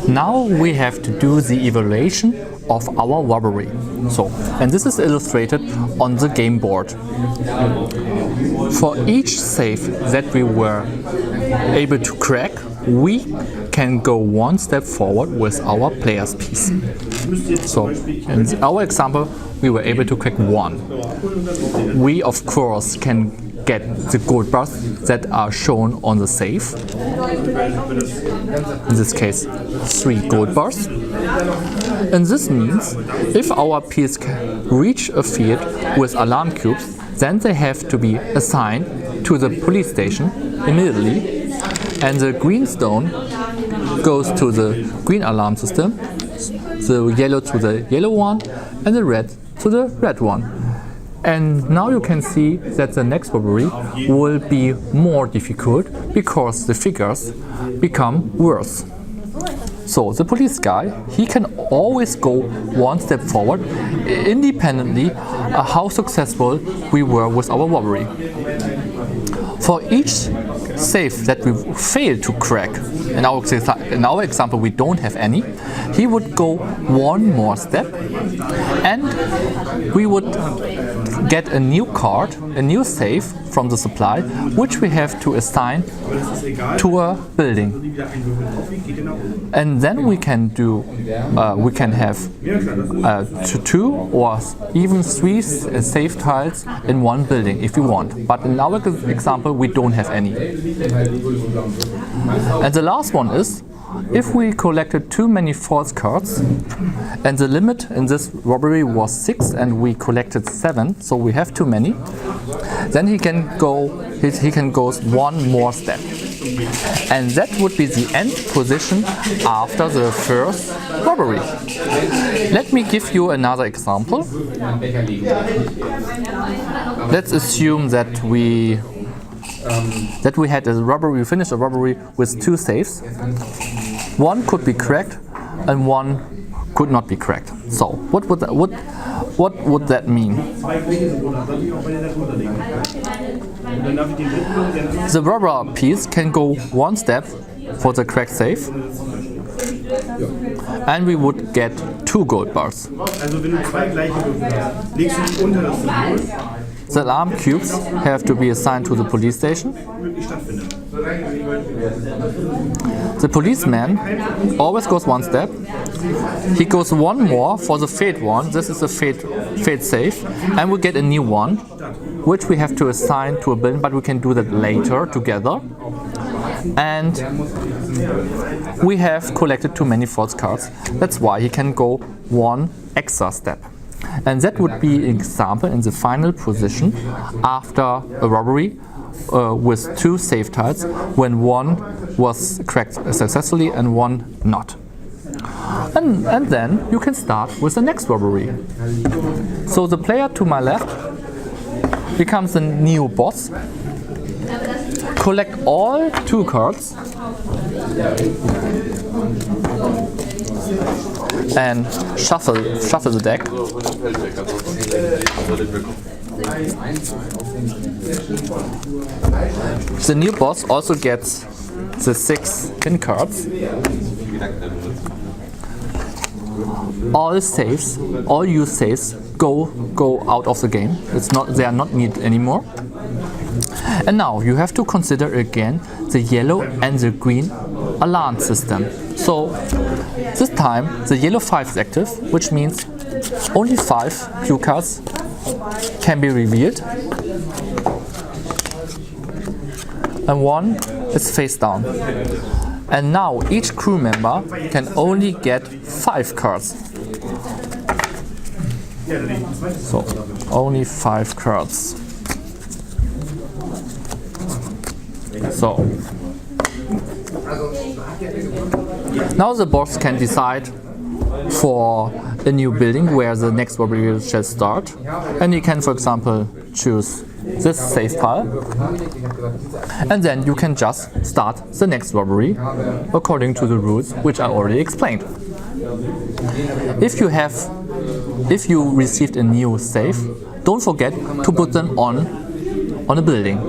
Now we have to do the evaluation of our robbery. And this is illustrated on the game board. For each safe that we were able to crack, we can go one step forward with our player's piece. So in our example, we were able to crack 1. We of course can get the gold bars that are shown on the safe. In this case, 3 gold bars. And this means if our piece can reach a field with alarm cubes, then they have to be assigned to the police station immediately. And the green stone goes to the green alarm system, the yellow to the yellow one, and the red to the red one. And now you can see that the next robbery will be more difficult because the figures become worse. So the police guy, he can always go one step forward independently how successful we were with our robbery. For each safe that we failed to crack, in our example we don't have any, he would go one more step and we would get a new card, a new safe from the supply, which we have to assign to a building. And then we can have 2 or even 3 safe tiles in one building if we want. But in our example, we don't have any. And the last one is, if we collected too many false cards, and the limit in this robbery was 6 and we collected 7, so we have too many, then he can go one more step. And that would be the end position after the first robbery. Let me give you another example. Let's assume that we had a robbery, we finished a robbery with 2 safes. One could be cracked and one could not be cracked. So what would that mean? The robber piece can go one step for the cracked safe and we would get 2 gold bars. The alarm cubes have to be assigned to the police station. The policeman always goes one step. He goes one more for the failed one. This is a failed safe. And we get a new one, which we have to assign to a building, but we can do that later together. And we have collected too many false cards. That's why he can go one extra step. And that would be an example in the final position after a robbery with 2 safe tiles, when one was cracked successfully and one not. And then you can start with the next robbery. So the player to my left becomes a new boss. Collect all 2 cards and shuffle the deck. The new boss also gets the 6 pin cards. All safes, all used safes go out of the game. They are not needed anymore. And now you have to consider again the yellow and the green alarm system. So this time the yellow 5 is active, which means only 5 cue cards can be revealed and 1 is face down. And now each crew member can only get 5 cards. So only 5 cards. So now the boss can decide for a new building where the next robbery shall start, and you can, for example, choose this safe pile, and then you can just start the next robbery according to the rules which I already explained. If you received a new safe, don't forget to put them on a building.